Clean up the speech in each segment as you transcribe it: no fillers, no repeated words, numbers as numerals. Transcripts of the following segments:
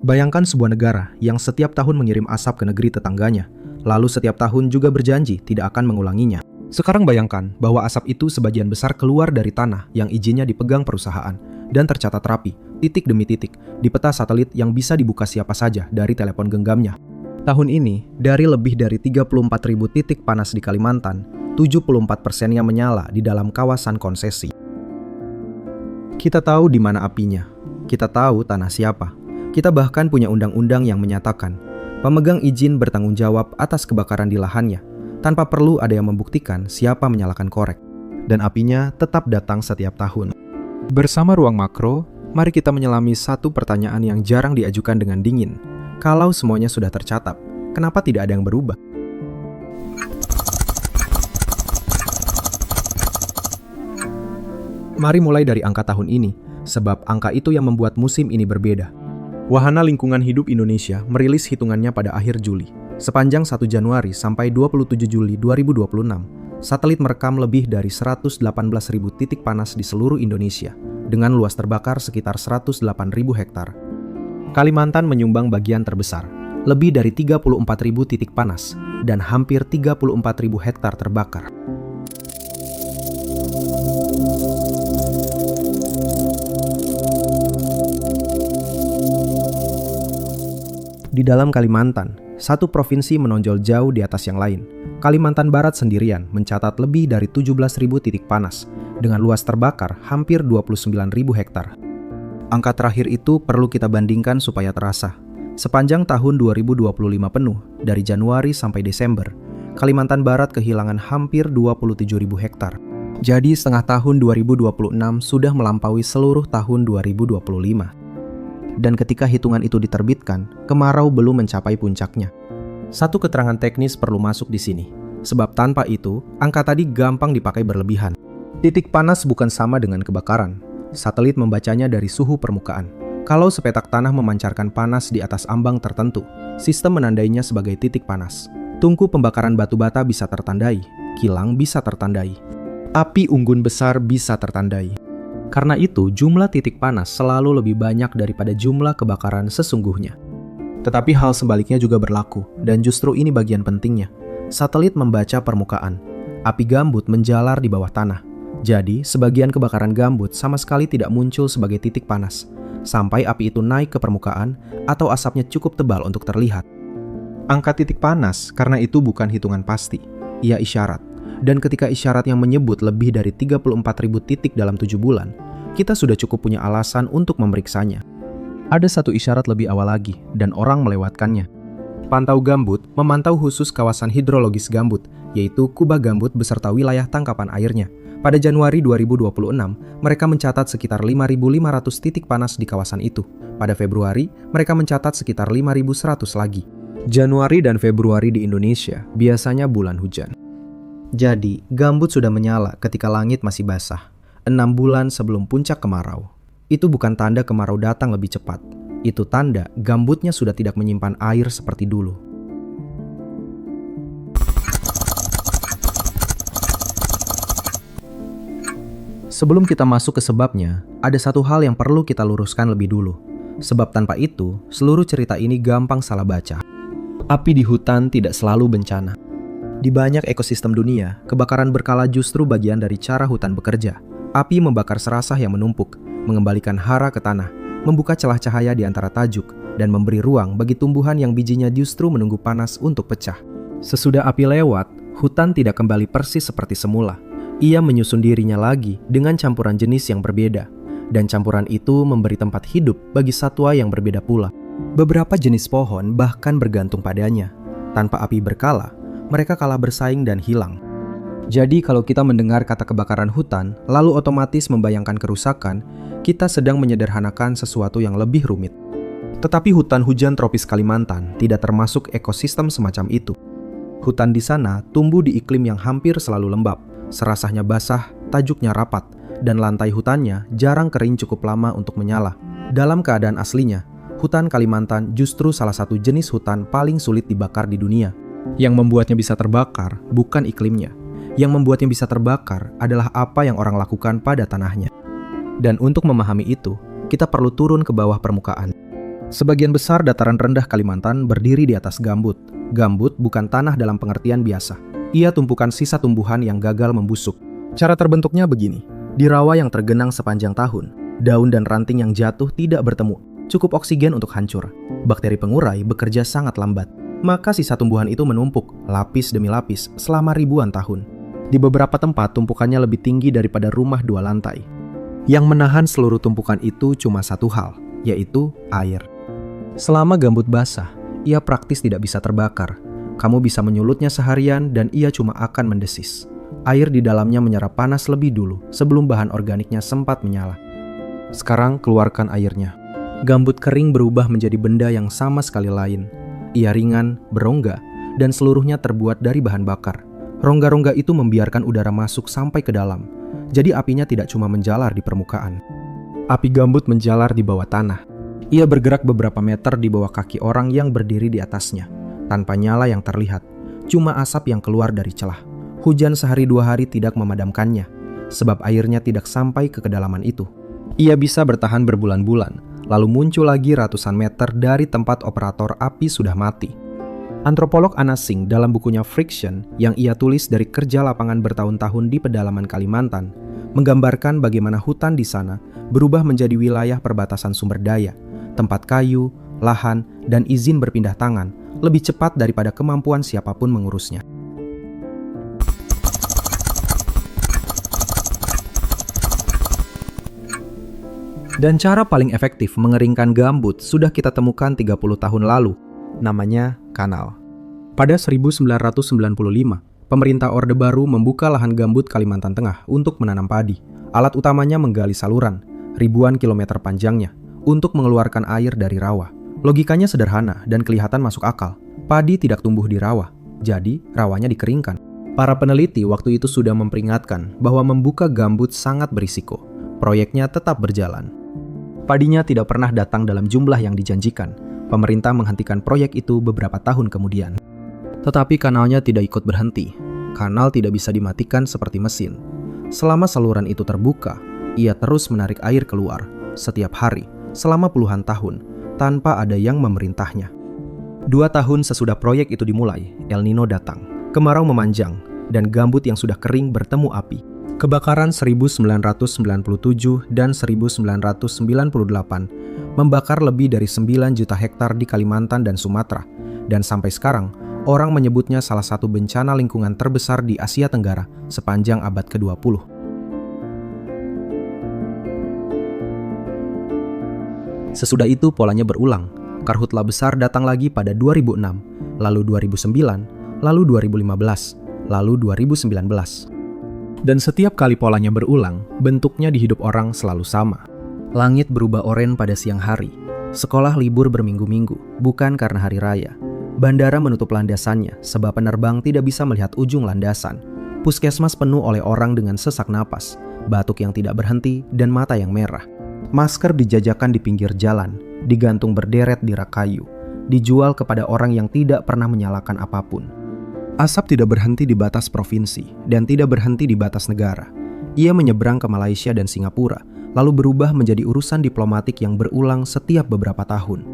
Bayangkan sebuah negara yang setiap tahun mengirim asap ke negeri tetangganya, lalu setiap tahun juga berjanji tidak akan mengulanginya. Sekarang bayangkan bahwa asap itu sebagian besar keluar dari tanah yang izinnya dipegang perusahaan dan tercatat rapi, titik demi titik, di peta satelit yang bisa dibuka siapa saja dari telepon genggamnya. Tahun ini, dari lebih dari 34.000 titik panas di Kalimantan, 74%-nya menyala di dalam kawasan konsesi. Kita tahu di mana apinya, kita tahu tanah siapa. Kita bahkan punya undang-undang yang menyatakan pemegang izin bertanggung jawab atas kebakaran di lahannya, tanpa perlu ada yang membuktikan siapa menyalakan korek. Dan apinya tetap datang setiap tahun. Bersama Ruang Makro, mari kita menyelami satu pertanyaan yang jarang diajukan dengan dingin. Kalau semuanya sudah tercatat, kenapa tidak ada yang berubah? Mari mulai dari angka tahun ini, sebab angka itu yang membuat musim ini berbeda. Wahana Lingkungan Hidup Indonesia merilis hitungannya pada akhir Juli. Sepanjang 1 Januari sampai 27 Juli 2026, satelit merekam lebih dari 118.000 titik panas di seluruh Indonesia, dengan luas terbakar sekitar 108.000 hektar. Kalimantan menyumbang bagian terbesar, lebih dari 34.000 titik panas, dan hampir 34.000 hektar terbakar. Di dalam Kalimantan, satu provinsi menonjol jauh di atas yang lain. Kalimantan Barat sendirian mencatat lebih dari 17.000 titik panas, dengan luas terbakar hampir 29.000 hektar. Angka terakhir itu perlu kita bandingkan supaya terasa. Sepanjang tahun 2025 penuh, dari Januari sampai Desember, Kalimantan Barat kehilangan hampir 27.000 hektar. Jadi setengah tahun 2026 sudah melampaui seluruh tahun 2025. Dan ketika hitungan itu diterbitkan, kemarau belum mencapai puncaknya. Satu keterangan teknis perlu masuk di sini, sebab tanpa itu, angka tadi gampang dipakai berlebihan. Titik panas bukan sama dengan kebakaran. Satelit membacanya dari suhu permukaan. Kalau sepetak tanah memancarkan panas di atas ambang tertentu, sistem menandainya sebagai titik panas. Tungku pembakaran batu bata bisa tertandai, kilang bisa tertandai, api unggun besar bisa tertandai. Karena itu, jumlah titik panas selalu lebih banyak daripada jumlah kebakaran sesungguhnya. Tetapi hal sebaliknya juga berlaku, dan justru ini bagian pentingnya. Satelit membaca permukaan. Api gambut menjalar di bawah tanah. Jadi, sebagian kebakaran gambut sama sekali tidak muncul sebagai titik panas, sampai api itu naik ke permukaan atau asapnya cukup tebal untuk terlihat. Angka titik panas karena itu bukan hitungan pasti, ia isyarat. Dan ketika isyarat yang menyebut lebih dari 34.000 titik dalam 7 bulan, kita sudah cukup punya alasan untuk memeriksanya. Ada satu isyarat lebih awal lagi, dan orang melewatkannya. Pantau Gambut memantau khusus kawasan hidrologis Gambut, yaitu kubah Gambut beserta wilayah tangkapan airnya. Pada Januari 2026, mereka mencatat sekitar 5.500 titik panas di kawasan itu. Pada Februari, mereka mencatat sekitar 5.100 lagi. Januari dan Februari di Indonesia biasanya bulan hujan. Jadi, gambut sudah menyala ketika langit masih basah, 6 bulan sebelum puncak kemarau. Itu bukan tanda kemarau datang lebih cepat. Itu tanda gambutnya sudah tidak menyimpan air seperti dulu. Sebelum kita masuk ke sebabnya, ada satu hal yang perlu kita luruskan lebih dulu. Sebab tanpa itu, seluruh cerita ini gampang salah baca. Api di hutan tidak selalu bencana. Di banyak ekosistem dunia, kebakaran berkala justru bagian dari cara hutan bekerja. Api membakar serasah yang menumpuk, mengembalikan hara ke tanah, membuka celah cahaya di antara tajuk, dan memberi ruang bagi tumbuhan yang bijinya justru menunggu panas untuk pecah. Sesudah api lewat, hutan tidak kembali persis seperti semula. Ia menyusun dirinya lagi dengan campuran jenis yang berbeda, dan campuran itu memberi tempat hidup bagi satwa yang berbeda pula. Beberapa jenis pohon bahkan bergantung padanya. Tanpa api berkala, mereka kalah bersaing dan hilang. Jadi kalau kita mendengar kata kebakaran hutan, lalu otomatis membayangkan kerusakan, kita sedang menyederhanakan sesuatu yang lebih rumit. Tetapi hutan hujan tropis Kalimantan tidak termasuk ekosistem semacam itu. Hutan di sana tumbuh di iklim yang hampir selalu lembab, serasahnya basah, tajuknya rapat, dan lantai hutannya jarang kering cukup lama untuk menyala. Dalam keadaan aslinya, hutan Kalimantan justru salah satu jenis hutan paling sulit dibakar di dunia. Yang membuatnya bisa terbakar bukan iklimnya. Yang membuatnya bisa terbakar adalah apa yang orang lakukan pada tanahnya. Dan untuk memahami itu, kita perlu turun ke bawah permukaan. Sebagian besar dataran rendah Kalimantan berdiri di atas gambut. Gambut bukan tanah dalam pengertian biasa. Ia tumpukan sisa tumbuhan yang gagal membusuk. Cara terbentuknya begini. Di rawa yang tergenang sepanjang tahun, daun dan ranting yang jatuh tidak bertemu. Cukup oksigen untuk hancur. Bakteri pengurai bekerja sangat lambat. Maka sisa tumbuhan itu menumpuk, lapis demi lapis, selama ribuan tahun. Di beberapa tempat tumpukannya lebih tinggi daripada rumah 2 lantai. Yang menahan seluruh tumpukan itu cuma satu hal, yaitu air. Selama gambut basah, ia praktis tidak bisa terbakar. Kamu bisa menyulutnya seharian dan ia cuma akan mendesis. Air di dalamnya menyerap panas lebih dulu sebelum bahan organiknya sempat menyala. Sekarang keluarkan airnya. Gambut kering berubah menjadi benda yang sama sekali lain. Ia ringan, berongga, dan seluruhnya terbuat dari bahan bakar. Rongga-rongga itu membiarkan udara masuk sampai ke dalam. Jadi apinya tidak cuma menjalar di permukaan. Api gambut menjalar di bawah tanah. Ia bergerak beberapa meter di bawah kaki orang yang berdiri di atasnya. Tanpa nyala yang terlihat, cuma asap yang keluar dari celah. Hujan sehari 2 hari tidak memadamkannya, sebab airnya tidak sampai ke kedalaman itu. Ia bisa bertahan berbulan-bulan, lalu muncul lagi ratusan meter dari tempat operator api sudah mati. Antropolog Anas Singh dalam bukunya Friction yang ia tulis dari kerja lapangan bertahun-tahun di pedalaman Kalimantan, menggambarkan bagaimana hutan di sana berubah menjadi wilayah perbatasan sumber daya, tempat kayu, lahan, dan izin berpindah tangan lebih cepat daripada kemampuan siapapun mengurusnya. Dan cara paling efektif mengeringkan gambut sudah kita temukan 30 tahun lalu, namanya kanal. Pada 1995, pemerintah Orde Baru membuka lahan gambut Kalimantan Tengah untuk menanam padi. Alat utamanya menggali saluran, ribuan kilometer panjangnya, untuk mengeluarkan air dari rawa. Logikanya sederhana dan kelihatan masuk akal. Padi tidak tumbuh di rawa, jadi rawanya dikeringkan. Para peneliti waktu itu sudah memperingatkan bahwa membuka gambut sangat berisiko. Proyeknya tetap berjalan. Padinya tidak pernah datang dalam jumlah yang dijanjikan. Pemerintah menghentikan proyek itu beberapa tahun kemudian. Tetapi kanalnya tidak ikut berhenti. Kanal tidak bisa dimatikan seperti mesin. Selama saluran itu terbuka, ia terus menarik air keluar setiap hari selama puluhan tahun tanpa ada yang memerintahnya. 2 tahun sesudah proyek itu dimulai, El Nino datang. Kemarau memanjang dan gambut yang sudah kering bertemu api. Kebakaran 1997 dan 1998 membakar lebih dari 9 juta hektar di Kalimantan dan Sumatera, dan sampai sekarang orang menyebutnya salah satu bencana lingkungan terbesar di Asia Tenggara sepanjang abad ke-20. Sesudah itu polanya berulang. Karhutla besar datang lagi pada 2006, lalu 2009, lalu 2015, lalu 2019. Dan setiap kali polanya berulang, bentuknya di hidup orang selalu sama. Langit berubah oranye pada siang hari. Sekolah libur berminggu-minggu, bukan karena hari raya. Bandara menutup landasannya sebab penerbang tidak bisa melihat ujung landasan. Puskesmas penuh oleh orang dengan sesak napas, batuk yang tidak berhenti, dan mata yang merah. Masker dijajakan di pinggir jalan, digantung berderet di rak kayu, dijual kepada orang yang tidak pernah menyalakan apapun. Asap tidak berhenti di batas provinsi dan tidak berhenti di batas negara. Ia menyeberang ke Malaysia dan Singapura, lalu berubah menjadi urusan diplomatik yang berulang setiap beberapa tahun.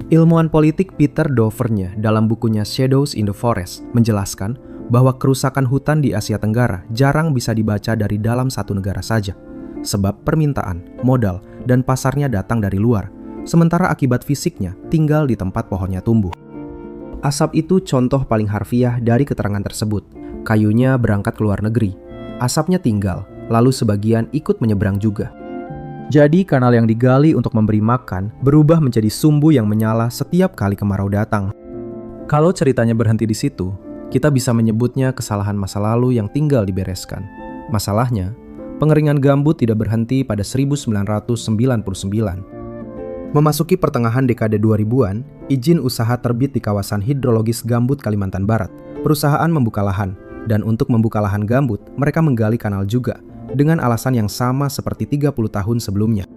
Ilmuwan politik Peter Dovernya dalam bukunya Shadows in the Forest menjelaskan bahwa kerusakan hutan di Asia Tenggara jarang bisa dibaca dari dalam satu negara saja, sebab permintaan, modal, dan pasarnya datang dari luar, sementara akibat fisiknya tinggal di tempat pohonnya tumbuh. Asap itu contoh paling harfiah dari keterangan tersebut. Kayunya berangkat ke luar negeri, asapnya tinggal, lalu sebagian ikut menyeberang juga. Jadi kanal yang digali untuk memberi makan berubah menjadi sumbu yang menyala setiap kali kemarau datang. Kalau ceritanya berhenti di situ, kita bisa menyebutnya kesalahan masa lalu yang tinggal dibereskan. Masalahnya, pengeringan gambut tidak berhenti pada 1999. Memasuki pertengahan dekade 2000-an, izin usaha terbit di kawasan hidrologis gambut Kalimantan Barat. Perusahaan membuka lahan, dan untuk membuka lahan gambut, mereka menggali kanal juga, dengan alasan yang sama seperti 30 tahun sebelumnya.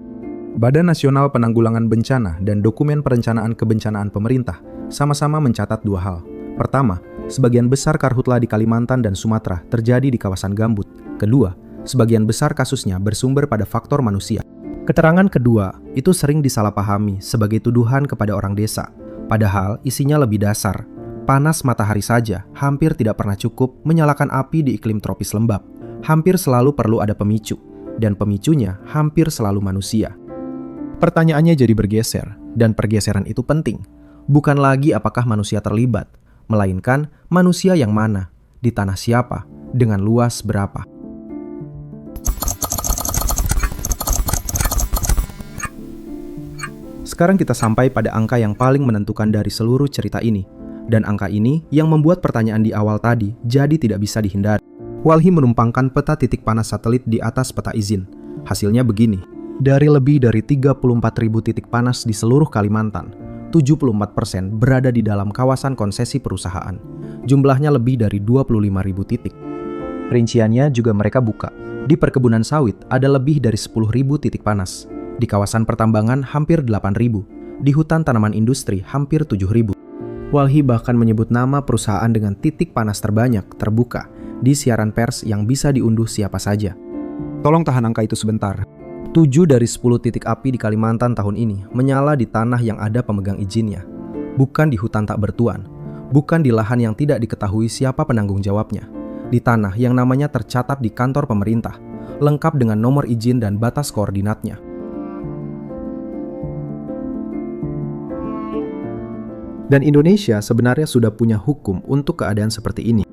Badan Nasional Penanggulangan Bencana dan Dokumen Perencanaan Kebencanaan Pemerintah sama-sama mencatat 2 hal. Pertama, sebagian besar karhutla di Kalimantan dan Sumatera terjadi di kawasan gambut. Kedua, sebagian besar kasusnya bersumber pada faktor manusia. Keterangan kedua itu sering disalahpahami sebagai tuduhan kepada orang desa, padahal isinya lebih dasar. Panas matahari saja hampir tidak pernah cukup menyalakan api di iklim tropis lembab. Hampir selalu perlu ada pemicu, dan pemicunya hampir selalu manusia. Pertanyaannya jadi bergeser, dan pergeseran itu penting. Bukan lagi apakah manusia terlibat, melainkan manusia yang mana, di tanah siapa, dengan luas berapa. Sekarang kita sampai pada angka yang paling menentukan dari seluruh cerita ini. Dan angka ini yang membuat pertanyaan di awal tadi jadi tidak bisa dihindari. Walhi menumpangkan peta titik panas satelit di atas peta izin. Hasilnya begini. Dari lebih dari 34.000 titik panas di seluruh Kalimantan, 74% berada di dalam kawasan konsesi perusahaan. Jumlahnya lebih dari 25.000 titik. Rinciannya juga mereka buka. Di perkebunan sawit ada lebih dari 10.000 titik panas. Di kawasan pertambangan hampir 8.000. Di hutan tanaman industri hampir 7.000. Walhi bahkan menyebut nama perusahaan dengan titik panas terbanyak terbuka di siaran pers yang bisa diunduh siapa saja. Tolong tahan angka itu sebentar. 7 dari 10 titik api di Kalimantan tahun ini menyala di tanah yang ada pemegang izinnya. Bukan di hutan tak bertuan. Bukan di lahan yang tidak diketahui siapa penanggung jawabnya. Di tanah yang namanya tercatat di kantor pemerintah, lengkap dengan nomor izin dan batas koordinatnya. Dan Indonesia sebenarnya sudah punya hukum untuk keadaan seperti ini.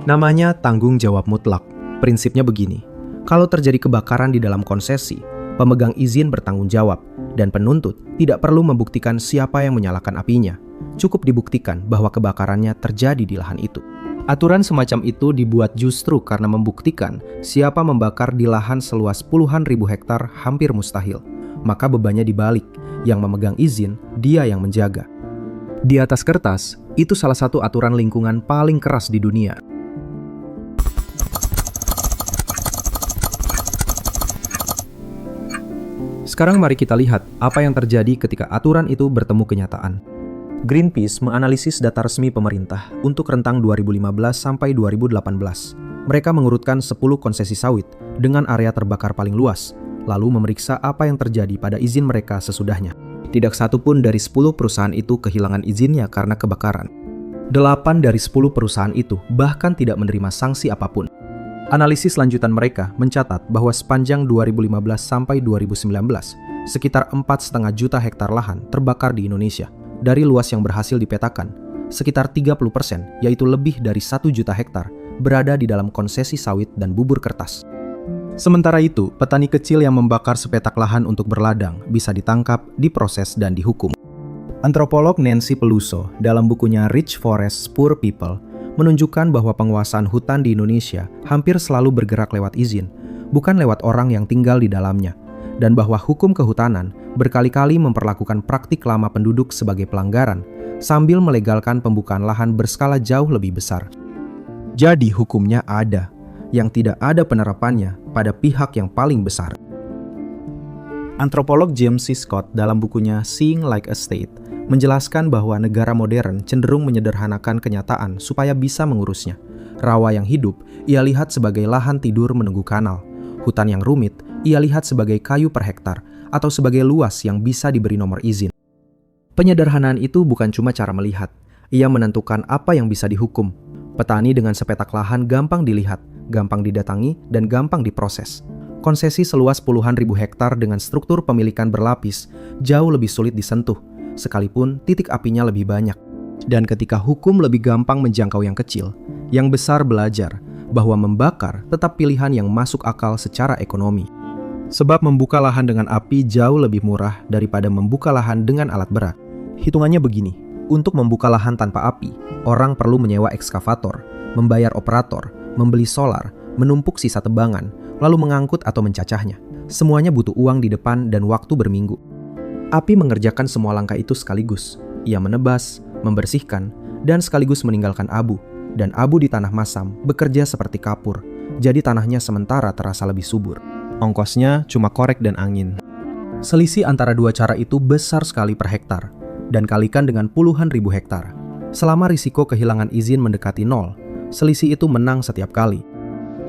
Namanya tanggung jawab mutlak. Prinsipnya begini, kalau terjadi kebakaran di dalam konsesi, pemegang izin bertanggung jawab, dan penuntut tidak perlu membuktikan siapa yang menyalakan apinya. Cukup dibuktikan bahwa kebakarannya terjadi di lahan itu. Aturan semacam itu dibuat justru karena membuktikan siapa membakar di lahan seluas puluhan ribu hektar hampir mustahil. Maka bebannya dibalik, yang memegang izin, dia yang menjaga. Di atas kertas, itu salah satu aturan lingkungan paling keras di dunia. Sekarang mari kita lihat apa yang terjadi ketika aturan itu bertemu kenyataan. Greenpeace menganalisis data resmi pemerintah untuk rentang 2015 sampai 2018. Mereka mengurutkan 10 konsesi sawit dengan area terbakar paling luas, lalu memeriksa apa yang terjadi pada izin mereka sesudahnya. Tidak satu pun dari 10 perusahaan itu kehilangan izinnya karena kebakaran. 8 dari 10 perusahaan itu bahkan tidak menerima sanksi apapun. Analisis lanjutan mereka mencatat bahwa sepanjang 2015 sampai 2019, sekitar 4,5 juta hektar lahan terbakar di Indonesia. Dari luas yang berhasil dipetakan, sekitar 30%, yaitu lebih dari 1 juta hektar, berada di dalam konsesi sawit dan bubur kertas. Sementara itu, petani kecil yang membakar sepetak lahan untuk berladang bisa ditangkap, diproses, dan dihukum. Antropolog Nancy Peluso dalam bukunya Rich Forests, Poor People menunjukkan bahwa penguasaan hutan di Indonesia hampir selalu bergerak lewat izin, bukan lewat orang yang tinggal di dalamnya, dan bahwa hukum kehutanan berkali-kali memperlakukan praktik lama penduduk sebagai pelanggaran, sambil melegalkan pembukaan lahan berskala jauh lebih besar. Jadi hukumnya ada, yang tidak ada penerapannya pada pihak yang paling besar. Antropolog James C. Scott dalam bukunya Seeing Like a State menjelaskan bahwa negara modern cenderung menyederhanakan kenyataan supaya bisa mengurusnya. Rawa yang hidup ia lihat sebagai lahan tidur menunggu kanal. Hutan yang rumit ia lihat sebagai kayu per hektar atau sebagai luas yang bisa diberi nomor izin. Penyederhanaan itu bukan cuma cara melihat, ia menentukan apa yang bisa dihukum. Petani dengan sepetak lahan gampang dilihat, gampang didatangi, dan gampang diproses. Konsesi seluas puluhan ribu hektar dengan struktur pemilikan berlapis jauh lebih sulit disentuh, sekalipun titik apinya lebih banyak. Dan ketika hukum lebih gampang menjangkau yang kecil, yang besar belajar bahwa membakar tetap pilihan yang masuk akal secara ekonomi. Sebab membuka lahan dengan api jauh lebih murah daripada membuka lahan dengan alat berat. Hitungannya begini, untuk membuka lahan tanpa api, orang perlu menyewa ekskavator, membayar operator, membeli solar, menumpuk sisa tebangan, lalu mengangkut atau mencacahnya. Semuanya butuh uang di depan dan waktu berminggu. Api mengerjakan semua langkah itu sekaligus. Ia menebas, membersihkan, dan sekaligus meninggalkan abu. Dan abu di tanah masam bekerja seperti kapur, jadi tanahnya sementara terasa lebih subur. Ongkosnya cuma korek dan angin. Selisih antara dua cara itu besar sekali per hektar, dan kalikan dengan puluhan ribu hektar. Selama risiko kehilangan izin mendekati nol, selisih itu menang setiap kali.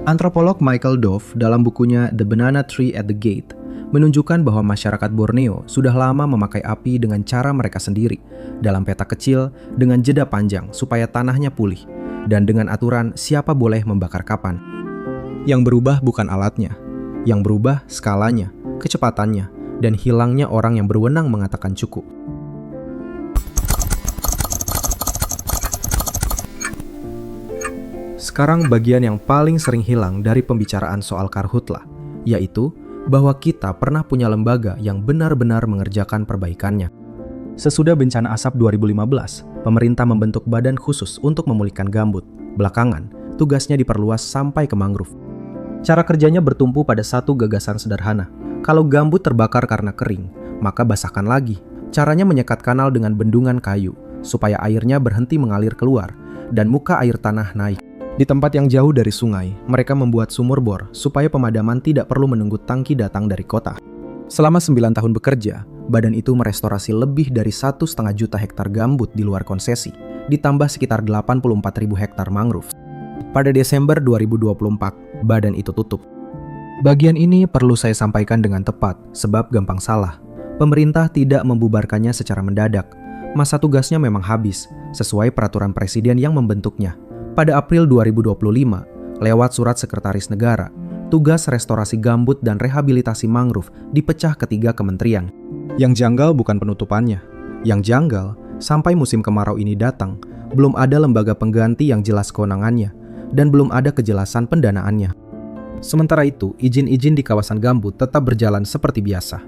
Antropolog Michael Dove dalam bukunya The Banana Tree at the Gate menunjukkan bahwa masyarakat Borneo sudah lama memakai api dengan cara mereka sendiri, dalam peta kecil dengan jeda panjang supaya tanahnya pulih, dan dengan aturan siapa boleh membakar kapan. Yang berubah bukan alatnya, yang berubah skalanya, kecepatannya, dan hilangnya orang yang berwenang mengatakan cukup. Sekarang bagian yang paling sering hilang dari pembicaraan soal Karhutla, yaitu bahwa kita pernah punya lembaga yang benar-benar mengerjakan perbaikannya. Sesudah bencana asap 2015, pemerintah membentuk badan khusus untuk memulihkan gambut. Belakangan, tugasnya diperluas sampai ke mangrove. Cara kerjanya bertumpu pada satu gagasan sederhana. Kalau gambut terbakar karena kering, maka basahkan lagi. Caranya menyekat kanal dengan bendungan kayu, supaya airnya berhenti mengalir keluar, dan muka air tanah naik. Di tempat yang jauh dari sungai, mereka membuat sumur bor supaya pemadaman tidak perlu menunggu tangki datang dari kota. Selama 9 tahun bekerja, badan itu merestorasi lebih dari 1,5 juta hektar gambut di luar konsesi, ditambah sekitar 84.000 hektar mangrove. Pada Desember 2024, badan itu tutup. Bagian ini perlu saya sampaikan dengan tepat, sebab gampang salah. Pemerintah tidak membubarkannya secara mendadak. Masa tugasnya memang habis, sesuai peraturan presiden yang membentuknya. Pada April 2025, lewat surat Sekretaris Negara, tugas restorasi gambut dan rehabilitasi mangrove dipecah ke 3 kementerian. Yang janggal bukan penutupannya. Yang janggal, sampai musim kemarau ini datang, belum ada lembaga pengganti yang jelas kewenangannya, dan belum ada kejelasan pendanaannya. Sementara itu, izin-izin di kawasan gambut tetap berjalan seperti biasa.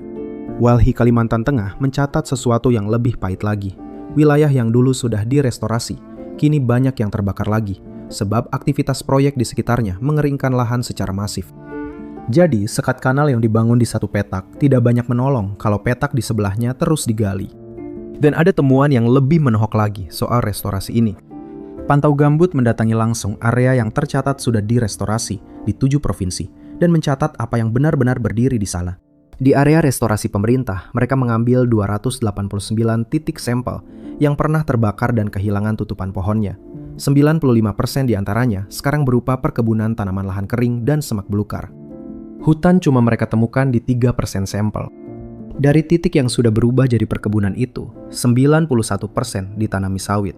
Walhi Kalimantan Tengah mencatat sesuatu yang lebih pahit lagi. Wilayah yang dulu sudah direstorasi, kini banyak yang terbakar lagi, sebab aktivitas proyek di sekitarnya mengeringkan lahan secara masif. Jadi, sekat kanal yang dibangun di satu petak tidak banyak menolong kalau petak di sebelahnya terus digali. Dan ada temuan yang lebih menohok lagi soal restorasi ini. Pantau Gambut mendatangi langsung area yang tercatat sudah direstorasi di 7 provinsi dan mencatat apa yang benar-benar berdiri di sana. Di area restorasi pemerintah, mereka mengambil 289 titik sampel yang pernah terbakar dan kehilangan tutupan pohonnya. 95% diantaranya sekarang berupa perkebunan tanaman lahan kering dan semak belukar. Hutan cuma mereka temukan di 3% sampel. Dari titik yang sudah berubah jadi perkebunan itu, 91% ditanami sawit.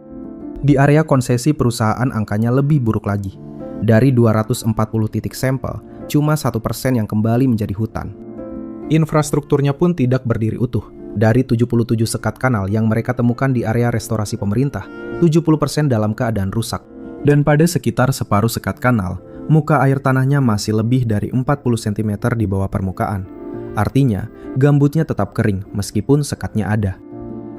Di area konsesi perusahaan angkanya lebih buruk lagi. Dari 240 titik sampel, cuma 1% yang kembali menjadi hutan. Infrastrukturnya pun tidak berdiri utuh. Dari 77 sekat kanal yang mereka temukan di area restorasi pemerintah, 70% dalam keadaan rusak. Dan pada sekitar separuh sekat kanal, muka air tanahnya masih lebih dari 40 cm di bawah permukaan. Artinya, gambutnya tetap kering meskipun sekatnya ada.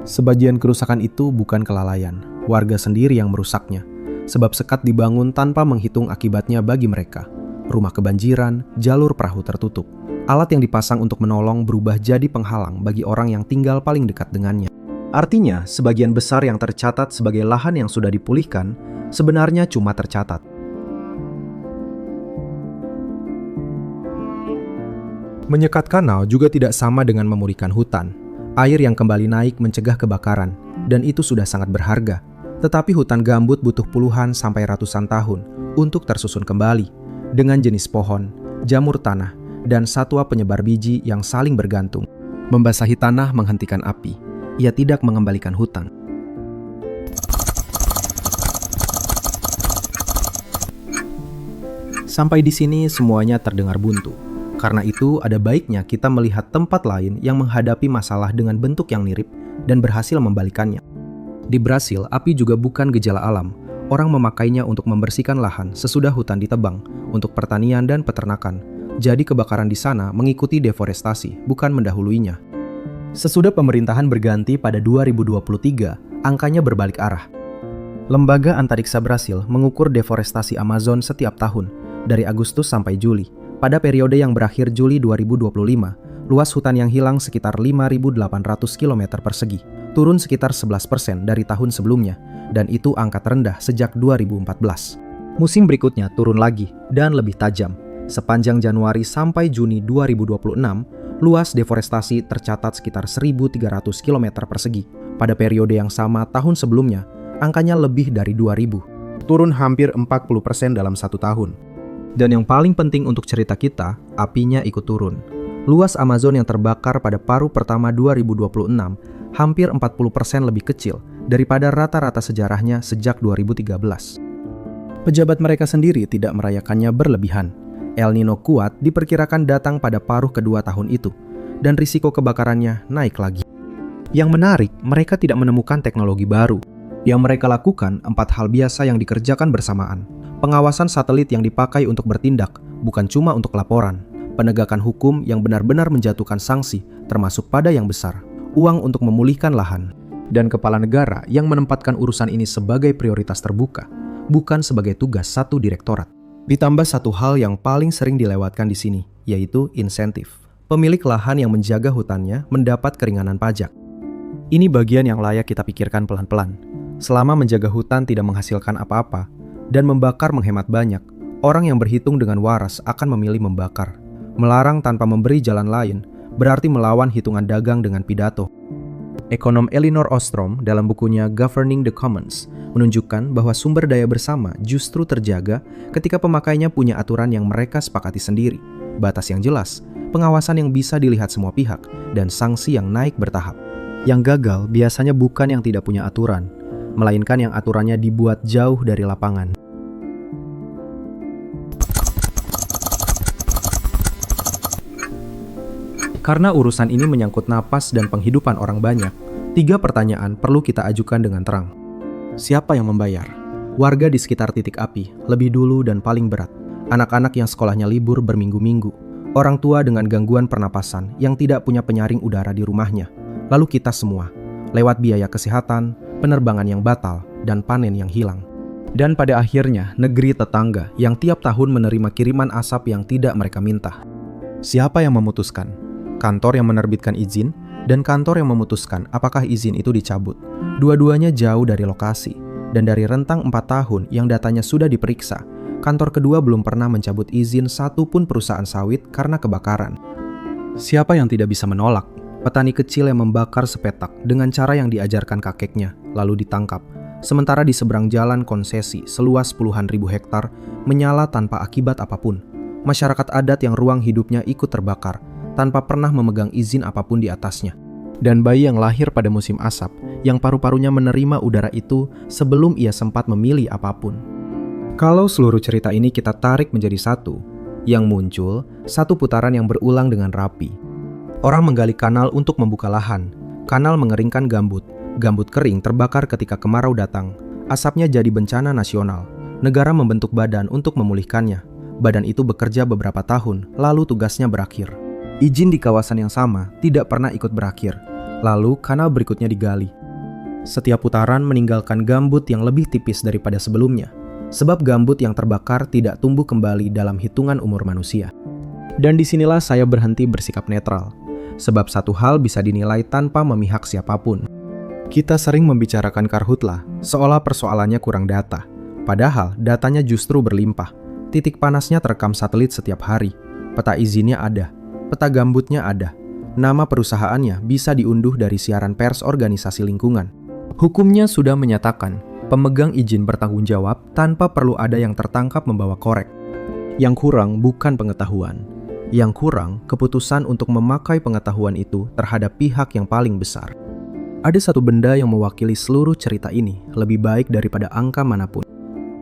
Sebagian kerusakan itu bukan kelalaian, warga sendiri yang merusaknya. Sebab sekat dibangun tanpa menghitung akibatnya bagi mereka. Rumah kebanjiran, jalur perahu tertutup. Alat yang dipasang untuk menolong berubah jadi penghalang bagi orang yang tinggal paling dekat dengannya. Artinya, sebagian besar yang tercatat sebagai lahan yang sudah dipulihkan, sebenarnya cuma tercatat. Menyekat kanal juga tidak sama dengan memulihkan hutan. Air yang kembali naik mencegah kebakaran, dan itu sudah sangat berharga. Tetapi hutan gambut butuh puluhan sampai ratusan tahun untuk tersusun kembali, dengan jenis pohon, jamur tanah, dan satwa penyebar biji yang saling bergantung. Membasahi tanah menghentikan api. Ia tidak mengembalikan hutan. Sampai di sini semuanya terdengar buntu. Karena itu ada baiknya kita melihat tempat lain yang menghadapi masalah dengan bentuk yang mirip dan berhasil membalikannya. Di Brasil, api juga bukan gejala alam. Orang memakainya untuk membersihkan lahan sesudah hutan ditebang, untuk pertanian dan peternakan. Jadi kebakaran di sana mengikuti deforestasi, bukan mendahuluinya. Sesudah pemerintahan berganti pada 2023, angkanya berbalik arah. Lembaga Antariksa Brasil mengukur deforestasi Amazon setiap tahun, dari Agustus sampai Juli. Pada periode yang berakhir Juli 2025, luas hutan yang hilang sekitar 5.800 km persegi, turun sekitar 11% dari tahun sebelumnya, dan itu angka terendah sejak 2014. Musim berikutnya turun lagi, dan lebih tajam. Sepanjang Januari sampai Juni 2026, luas deforestasi tercatat sekitar 1.300 km persegi. Pada periode yang sama tahun sebelumnya, angkanya lebih dari 2.000. Turun hampir 40% dalam 1 tahun. Dan yang paling penting untuk cerita kita, apinya ikut turun. Luas Amazon yang terbakar pada paruh pertama 2026 hampir 40% lebih kecil daripada rata-rata sejarahnya sejak 2013. Pejabat mereka sendiri tidak merayakannya berlebihan. El Nino kuat diperkirakan datang pada paruh kedua tahun itu, dan risiko kebakarannya naik lagi. Yang menarik, mereka tidak menemukan teknologi baru. Yang mereka lakukan 4 hal biasa yang dikerjakan bersamaan. Pengawasan satelit yang dipakai untuk bertindak, bukan cuma untuk laporan. Penegakan hukum yang benar-benar menjatuhkan sanksi, termasuk pada yang besar. Uang untuk memulihkan lahan. Dan kepala negara yang menempatkan urusan ini sebagai prioritas terbuka, bukan sebagai tugas satu direktorat. Ditambah satu hal yang paling sering dilewatkan di sini, yaitu insentif. Pemilik lahan yang menjaga hutannya mendapat keringanan pajak. Ini bagian yang layak kita pikirkan pelan-pelan. Selama menjaga hutan tidak menghasilkan apa-apa, dan membakar menghemat banyak, orang yang berhitung dengan waras akan memilih membakar. Melarang tanpa memberi jalan lain, berarti melawan hitungan dagang dengan pidato. Ekonom Elinor Ostrom dalam bukunya Governing the Commons menunjukkan bahwa sumber daya bersama justru terjaga ketika pemakainya punya aturan yang mereka sepakati sendiri, batas yang jelas, pengawasan yang bisa dilihat semua pihak, dan sanksi yang naik bertahap. Yang gagal biasanya bukan yang tidak punya aturan, melainkan yang aturannya dibuat jauh dari lapangan. Karena urusan ini menyangkut napas dan penghidupan orang banyak, 3 pertanyaan perlu kita ajukan dengan terang. Siapa yang membayar? Warga di sekitar titik api, lebih dulu dan paling berat. Anak-anak yang sekolahnya libur berminggu-minggu. Orang tua dengan gangguan pernapasan yang tidak punya penyaring udara di rumahnya. Lalu kita semua, lewat biaya kesehatan, penerbangan yang batal, dan panen yang hilang. Dan pada akhirnya, negeri tetangga yang tiap tahun menerima kiriman asap yang tidak mereka minta. Siapa yang memutuskan? Kantor yang menerbitkan izin, dan kantor yang memutuskan apakah izin itu dicabut. Dua-duanya jauh dari lokasi, dan dari rentang 4 tahun yang datanya sudah diperiksa, kantor kedua belum pernah mencabut izin satupun perusahaan sawit karena kebakaran. Siapa yang tidak bisa menolak? Petani kecil yang membakar sepetak dengan cara yang diajarkan kakeknya, lalu ditangkap. Sementara di seberang jalan konsesi seluas puluhan ribu hektar menyala tanpa akibat apapun. Masyarakat adat yang ruang hidupnya ikut terbakar, tanpa pernah memegang izin apapun di atasnya. Dan bayi yang lahir pada musim asap, yang paru-parunya menerima udara itu sebelum ia sempat memilih apapun. Kalau seluruh cerita ini kita tarik menjadi satu, yang muncul satu putaran yang berulang dengan rapi. Orang menggali kanal untuk membuka lahan, kanal mengeringkan gambut, gambut kering terbakar ketika kemarau datang, asapnya jadi bencana nasional, negara membentuk badan untuk memulihkannya. Badan itu bekerja beberapa tahun, lalu tugasnya berakhir. Izin di kawasan yang sama tidak pernah ikut berakhir. Lalu kanal berikutnya digali. Setiap putaran meninggalkan gambut yang lebih tipis daripada sebelumnya. Sebab gambut yang terbakar tidak tumbuh kembali dalam hitungan umur manusia. Dan disinilah saya berhenti bersikap netral. Sebab satu hal bisa dinilai tanpa memihak siapapun. Kita sering membicarakan karhutlah, seolah persoalannya kurang data. Padahal datanya justru berlimpah. Titik panasnya terekam satelit setiap hari. Peta izinnya ada. Peta gambutnya ada. Nama perusahaannya bisa diunduh dari siaran pers organisasi lingkungan. Hukumnya sudah menyatakan, pemegang izin bertanggung jawab tanpa perlu ada yang tertangkap membawa korek. Yang kurang bukan pengetahuan. Yang kurang keputusan untuk memakai pengetahuan itu terhadap pihak yang paling besar. Ada satu benda yang mewakili seluruh cerita ini lebih baik daripada angka manapun.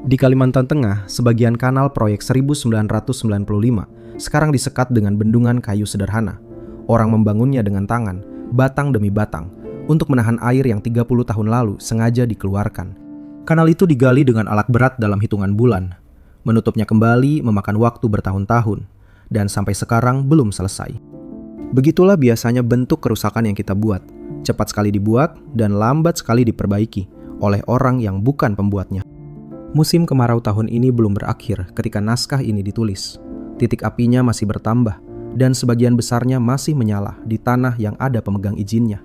Di Kalimantan Tengah, sebagian kanal proyek 1995 sekarang disekat dengan bendungan kayu sederhana. Orang membangunnya dengan tangan, batang demi batang, untuk menahan air yang 30 tahun lalu sengaja dikeluarkan. Kanal itu digali dengan alat berat dalam hitungan bulan. Menutupnya kembali memakan waktu bertahun-tahun, dan sampai sekarang belum selesai. Begitulah biasanya bentuk kerusakan yang kita buat. Cepat sekali dibuat dan lambat sekali diperbaiki oleh orang yang bukan pembuatnya. Musim kemarau tahun ini belum berakhir ketika naskah ini ditulis. Titik apinya masih bertambah, dan sebagian besarnya masih menyala di tanah yang ada pemegang izinnya.